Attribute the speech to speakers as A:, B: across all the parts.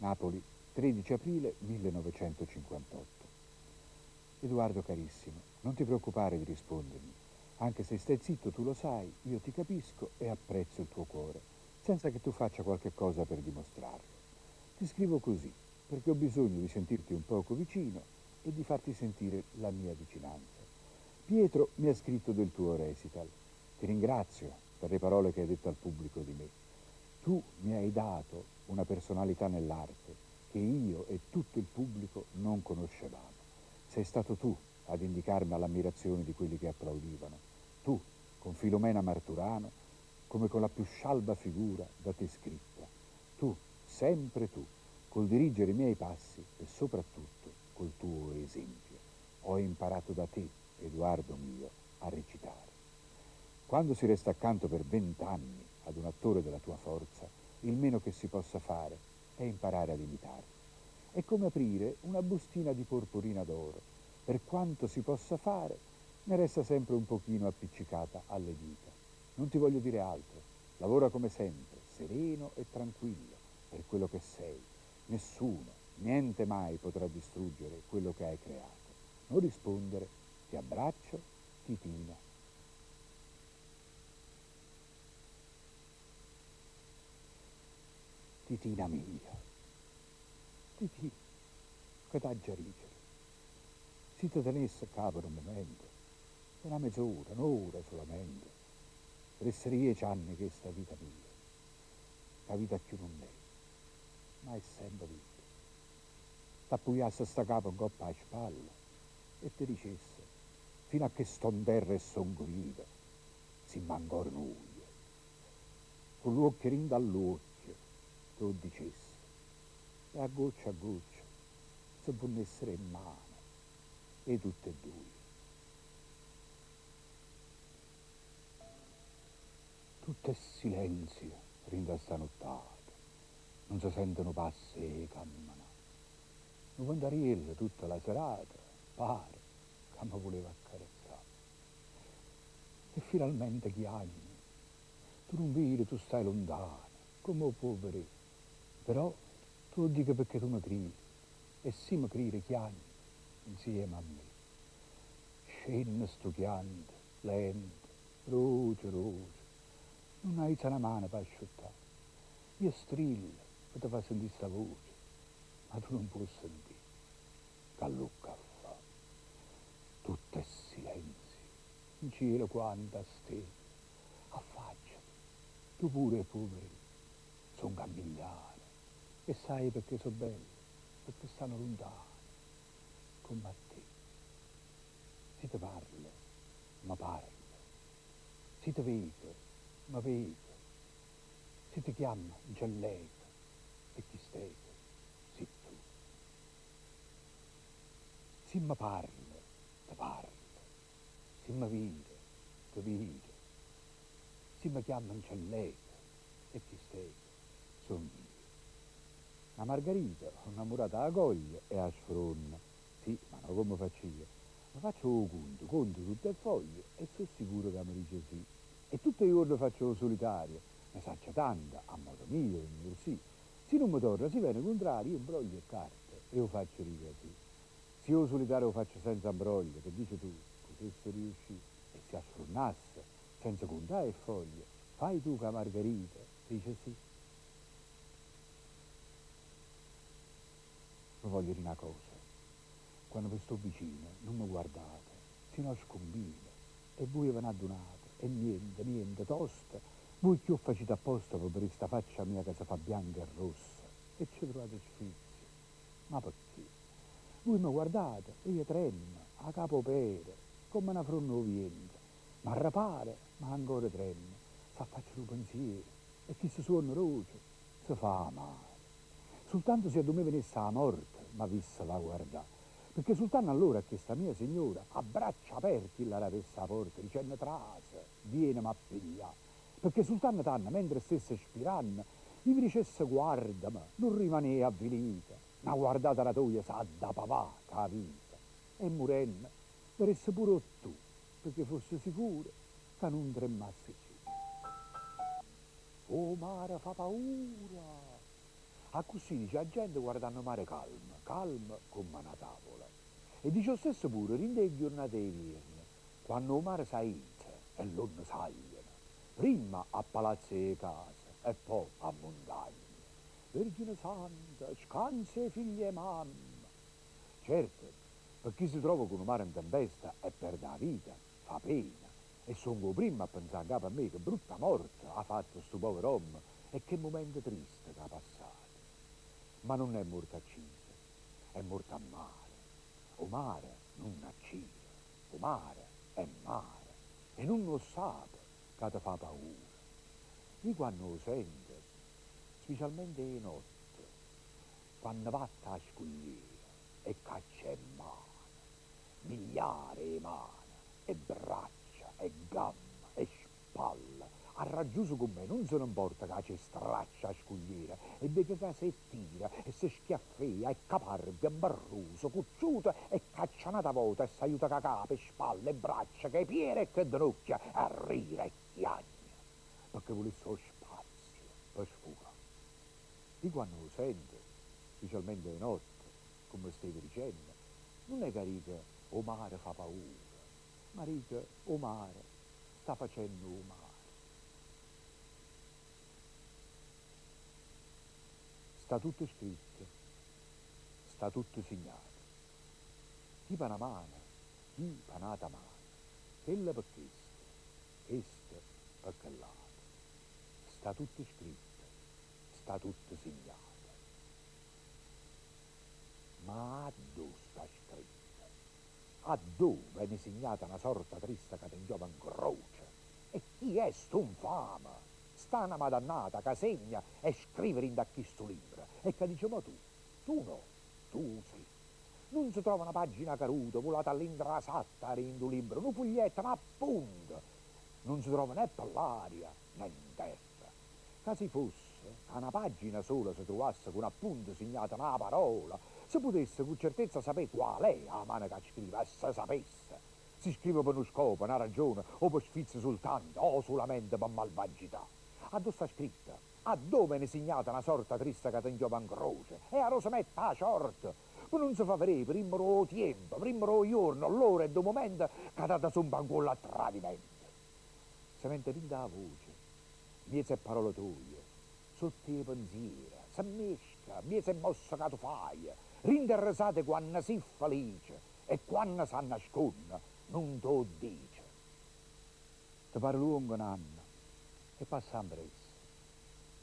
A: Napoli, 13 aprile 1958. Edoardo carissimo, non ti preoccupare di rispondermi. Anche se stai zitto, tu lo sai, io ti capisco e apprezzo il tuo cuore, senza che tu faccia qualche cosa per dimostrarlo. Ti scrivo così, perché ho bisogno di sentirti un poco vicino e di farti sentire la mia vicinanza. Pietro mi ha scritto del tuo recital. Ti ringrazio per le parole che hai detto al pubblico di me. Tu mi hai dato una personalità nell'arte che io e tutto il pubblico non conoscevamo. Sei stato tu ad indicarmi all'ammirazione di quelli che applaudivano. Tu, con Filomena Marturano, come con la più scialba figura da te scritta. Tu, sempre tu, col dirigere i miei passi e soprattutto col tuo esempio. Ho imparato da te, Edoardo mio, a recitare. Quando si resta accanto per 20 anni ad un attore della tua forza, il meno che si possa fare è imparare ad imitarlo. È come aprire una bustina di porporina d'oro. Per quanto si possa fare, ne resta sempre un pochino appiccicata alle dita. Non ti voglio dire altro. Lavora come sempre, sereno e tranquillo, per quello che sei. Nessuno, niente mai potrà distruggere quello che hai creato. Non rispondere, ti abbraccio, Titina. Titina mia, Titina, che t'ha già ridere. Se ti tenesse a capo un momento, una mezz'ora, un'ora solamente, per essere 10 anni che sta vita mia, la vita più non è, ma è sempre vita. T'appugliasse sta capo un coppa a spalla e ti dicesse, fino a che sto in terra e son viva, si m'ancora nulla, con l'occhierino dall'occhio, te lo dicesse, e a goccia, si può essere in mano, e tutte e due. Tutto è silenzio, rinda stanottata, non si sentono passi e cammino. Un ventariello tutta la serata, pare, che mi voleva accarezzare. E finalmente chiagni, tu non vedi, tu stai lontano, come un povero. Però tu lo dico perché tu mi credi, e sì mi credi chiagni insieme a me. Scende sto chianto, lento, roce, roce. Non hai una mano per asciuttare. Io strillo per ti far sentire sta voce, ma tu non puoi sentire. Che lucca fa? Tutto è silenzio. In cielo quanta stella. Affacciati. Tu pure, poveri, sono cambigliare. E sai perché sono belli? Perché stanno lontani, come a te. Si ti parla, ma parla. Si ti vede, ma vede. Si ti chiama, gellega. E chi stai? Sì tu. Si mi parla, ti parla. Si mi vede, ti vede. Si mi chiama gellega. E chi stai? Sono io. La Margherita, innamorata alla coglia e a sfronna. Sì, ma non come faccio io. Ma faccio un conto tutte le foglie e sono sicuro che mi dice sì. E tutti i giorni faccio lo solitario. Ne saccia tanta, a modo mio sì. Se non mi torna, si viene contrario, io imbroglio e carte e lo faccio ridere sì. Se io lo solitario lo faccio senza imbroglio, che dici tu, potesse riuscire e si sfronnasse, senza contare le foglie, fai tu che Margherita, dice sì. Ma voglio dire una cosa, quando vi sto vicino non mi guardate, sino a scombino, e voi ve ne adunate, e niente, niente, tosta, voi che ho facito apposta per questa faccia mia che si fa bianca e rossa, e ci trovate sfizio, ma perché? Voi mi guardate e io tremmo, a capo pere, come una fronna vienta, ma rapare, ma ancora tremmo, sa faccio un pensiero, e chi si suona roce, si fa male. Soltanto se a me venisse la morte, ma visse la guardare. Perché soltanto allora che sta mia signora, a braccia aperti, la avesse la porta, dicendo trase, vieni a pigliare. Perché soltanto tanto, mentre stesse spirando, mi dicesse guardami, non rimanea avvilita, ma guardata la tua sa da papà, che ha vita. E morendo, veresse pure tu, perché fosse sicuro che non tremasse più. Oh mare fa paura, A così dice la gente guardando mare calmo, calmo come una tavola. E dice lo stesso pure, rinde le giornate di viernes, quando il mare s'ainza e l'onno sagliano, prima a palazzi e case e poi a montagne. Vergine Santa, scanse figlie e mamma. Certo, per chi si trova con un mare in tempesta e perde la vita, fa pena. E sono prima a pensare capo a me che brutta morte ha fatto sto povero uomo e che momento triste che ha passato. Ma non è morto a Cisa, è morto a mare. O mare non accide, o mare è mare, e non lo sa che ti fa paura. Io quando lo sento, specialmente di notte, quando vatta a scogliere e caccia in mano, migliaia di mani, e braccia, e gamma, e spalla, ha raggiunto con me, non se ne importa che ci straccia a scogliere, e vede che si tira, e si schiaffea, e caparvia, barruso, cucciuto, e caccianata volta, e si aiuta che capo, e spalle, e braccia, che piede e che ginocchia, a rire e chiagna, perché volesse lo spazio per sfugare. Io quando lo sento, specialmente di notte, come stai dicendo, non è che dica o mare fa paura, ma dica o mare sta facendo o mare. Sta tutto scritto, sta tutto segnato. Chi pa una mano, chi pa un'altra mano, quella per questo per quell'altro. Sta tutto scritto, sta tutto segnato. Ma a dove sta scritto? A dove è disegnata una sorta triste che ti giova in croce? E chi è sto infame? Sta una madannata che segna e scrive in da chi sto libro e che dice ma tu no, tu sì. Non si trova una pagina caruta, volata all'indrasatta in un libro, un foglietto, ma appunto, non si trova né per l'aria né in terra. Che si fosse, a una pagina sola si trovasse con appunto segnata una parola, si potesse con certezza sapere qual è la mano che scrive, e se sapesse. Si scrive per uno scopo, una ragione, o per sfizio soltanto, o solamente per malvagità. A dove sta scritta? A dove ne segnata una sorta triste che ti inchiova in croce? E a rosa metta a sorte. Ma non si fa vedere, prima lo tempo, prima lo giorno, l'ora e il momento che data su un bancuolo a tradimento. Se mente rinda la voce, miezza parole tue, sotto i pensieri, si mesca, miezza mossa che tu fai, rinda risate quando si felice e quando si nasconde, non te lo dice. Ti pare lungo un anno e passa in presto.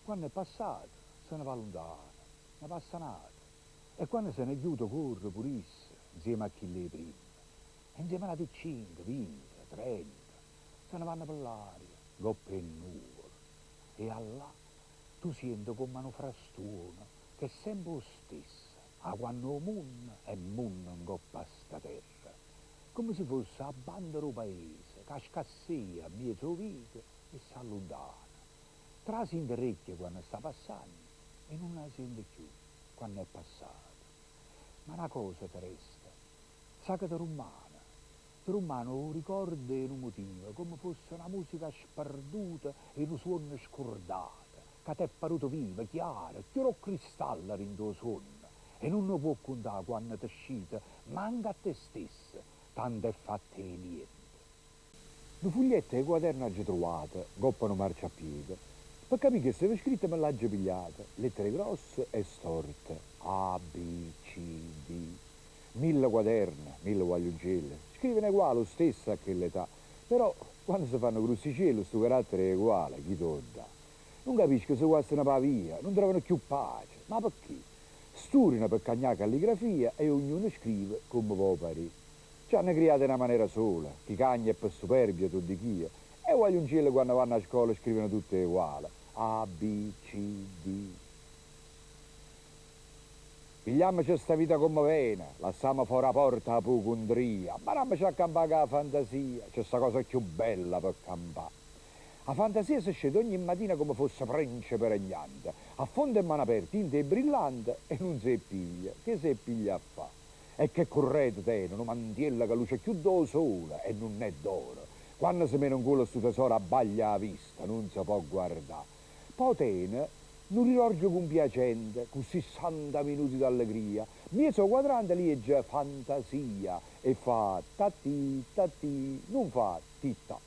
A: Quando è passato, se ne va lontano, ne passa un altro. E quando se ne chiude corre purissimo, insieme a chi le prima. E insieme a di 5, 20, 30, se ne vanno per l'aria, goppe e nuvole. E allà tu senti come una frastone che è sempre lo stesso, a quando il mondo è mondo in coppa a sta terra. Come se fosse a banda del paese, che scassea, mezzo vita e si allontana. Trasi in orecchie quando sta passando e non la sente più quando è passato. Ma una cosa ti resta, sa che ti rumana un ricordo e un motivo, come fosse una musica sperduta e un suono scordato, che ti è paruto viva, chiara, chiaro cristallo in tuo suono, e non ne può contare quando ti è uscita, manca a te stesso, tanto è fatta e niente. Un foglietto e quaderno ha trovato, goppano marciapiede, per capire che stava scritto me l'ha pigliata, lettere grosse e storte, A, B, C, D, 1000 quaderni, 1000 guagliugelle, scrivono uguale lo stesso a quell'età, però quando si fanno crucicello sto carattere è uguale, chi te lo dà? Non capisco se guastano per via, non trovano più pace, ma perché? Sturino per cagnare calligrafia e ognuno scrive come può parere. Ci hanno creato in una maniera sola, chi cagna è per superbia, tu di chi è. E i guagliuncelli quando vanno a scuola scrivono tutte uguali, A, B, C, D. Pigliamoci sta vita come vena, lasciamo fuori la porta la pocondria, impariamoci a campare con la fantasia, c'è sta cosa più bella per campare. La fantasia si scende ogni mattina come fosse principe regnante, affonda in mano aperta, inte e brillante e non si piglia. Che si piglia a fa? E che correte tiene, una mantiella che luce più do sole e non è d'oro. Quando si mena in culo sto tesoro abbaglia la vista, non si può guardare. Poi tiene non risorge compiacente, con 60 minuti d'allegria, mezzo quadrante legge fantasia e fa tatti, non fa titta.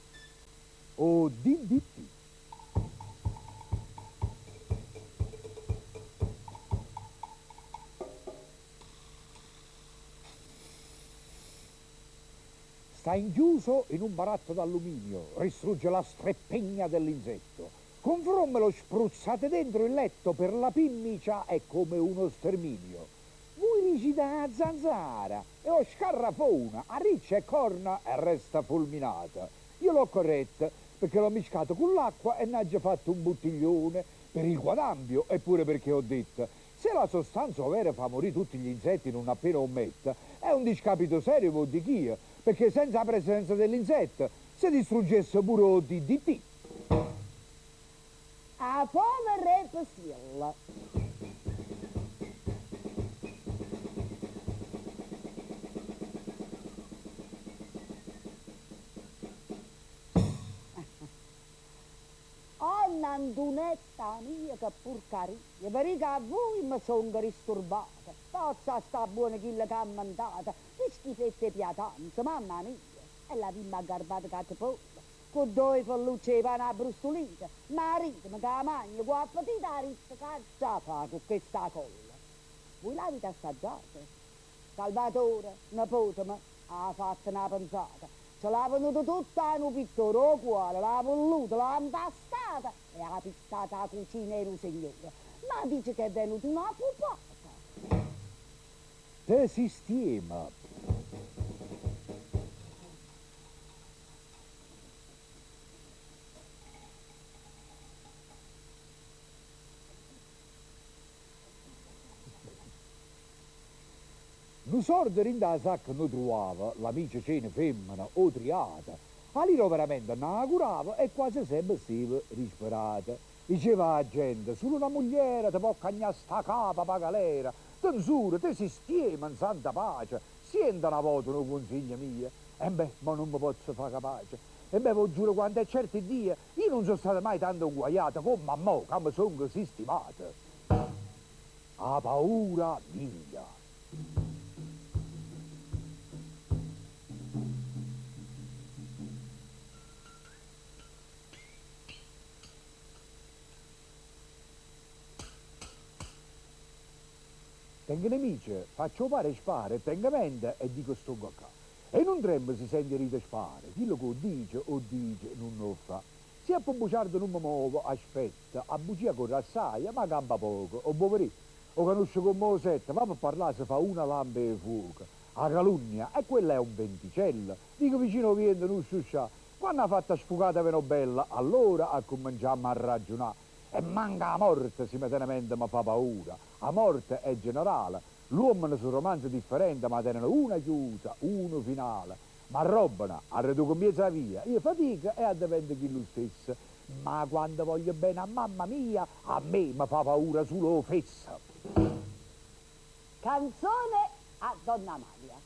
A: O di. Sta inchiuso in un baratto d'alluminio, ristrugge la streppegna dell'insetto. Con fromme lo spruzzate dentro il letto, per la pinnicia è come uno sterminio. Voi ricida a zanzara e o scarrafona, a riccia e corna e resta fulminata. Io l'ho corretta perché l'ho miscato con l'acqua e ne ha già fatto un bottiglione per il guadambio e pure perché ho detto se la sostanza vera fa morire tutti gli insetti non appena un metta, è un discapito serio vuol di chi, perché senza la presenza dell'insetto si distruggesse pure o DDT.
B: A povera Pasiella. Oh, Nandunetta mia, che porcaria, perché a voi mi sono disturbata. Tozza sta buona chilla che ha mandata, che schifette piatanza, mamma mia. E la prima garbata che ti porta, con due pellucce di pane abbrustolite, marito, che la mangia, con la petita rissa, che già fa con questa colla. Voi l'avete assaggiata? Salvatore, nipote, ha fatto una pensata. Ce l'ha venuta tutta in un pittore, o cuore, l'ha voluta, l'ha impastata e ha pizzata la cucina e un signore. Ma dice che è venuta una pupata.
A: Te sistema. Non sordo in da sacca non trovava l'amica cena femmina o triata. Allora veramente non la curava e quasi sempre stava risparata. Diceva la gente, solo una moglie ti può cagnare sta capa pa galera. Tensura, te sistema in santa pace. Senta una volta un consiglio mio. E beh, ma non mi posso fare capace. E beh, vi giuro, quando è certi dì, io non sono stata mai tanto inguaiata come mamma, che mi sono sistemata. A paura mia. Tengo nemici, faccio pare spare, tengo mente e dico sto qua. E non trembo si sente ride spare, quello che o dice, non lo fa. Se a bugiardo non mi muovo, aspetta, a bugia corre assai, ma campa poco, o poverino, o conosce come lo sette, va per parlare se fa una lampa e fuoco. A calunnia, e quella è un venticello, dico vicino vento non suscia. Quando ha fatto sfugata meno bella, allora cominciamo a ragionare. E manca la morte, simultaneamente mi fa paura. La morte è generale. L'uomo su romanzi differenti, ma tengono una chiusa, uno finale. Ma robbano, arreduco in mezzo a via. Io fatico e addivento chi lo stesso. Ma quando voglio bene a mamma mia, a me mi fa paura solo fessa.
B: Canzone a Donna Maria.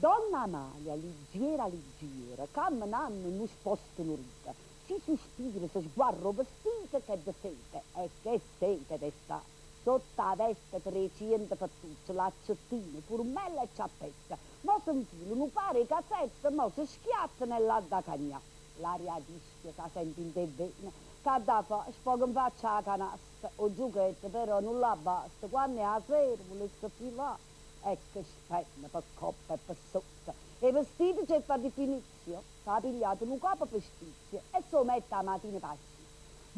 B: Donna Amalia, liggiera, camminando non spostano rita, si sospira, si sguarro vestita che de sete, e che sete d'estate. Sotto la veste 300 fattucce, l'accettino, purmella e ciappetta, ma sentire, non pare cazzetta, ma si schiatta nell'adda cagnà. L'aria dischia che senti in te bene, che da fa, spoga in faccia la canasta, o giuchetta però non la basta, quando è a sera volesse filare. E che spenna per coppa e per sotto. E i vestiti c'è per definizione, che ha pigliato un capo per stizio e so mette la mattina passi.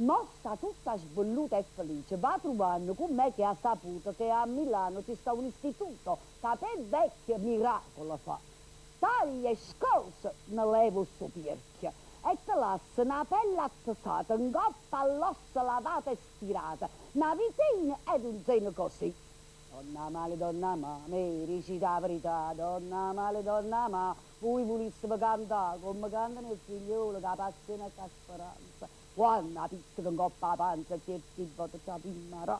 B: Ma sta tutta sbolluta e felice, va trovando con me che ha saputo che a Milano ci sta un istituto, che per vecchio miracolo fa. Taglia e scossa, ne levo sto pierchio e te lascia una pelle attesata, un goffa all'ossa lavata e stirata, una vitina ed un seno così. Donna male, recita la verità, donna male, voi volessimo cantare come cantano il figliolo, che la passione e che la speranza. Quando la picca in coppa la panza, certi voto già pinnarà.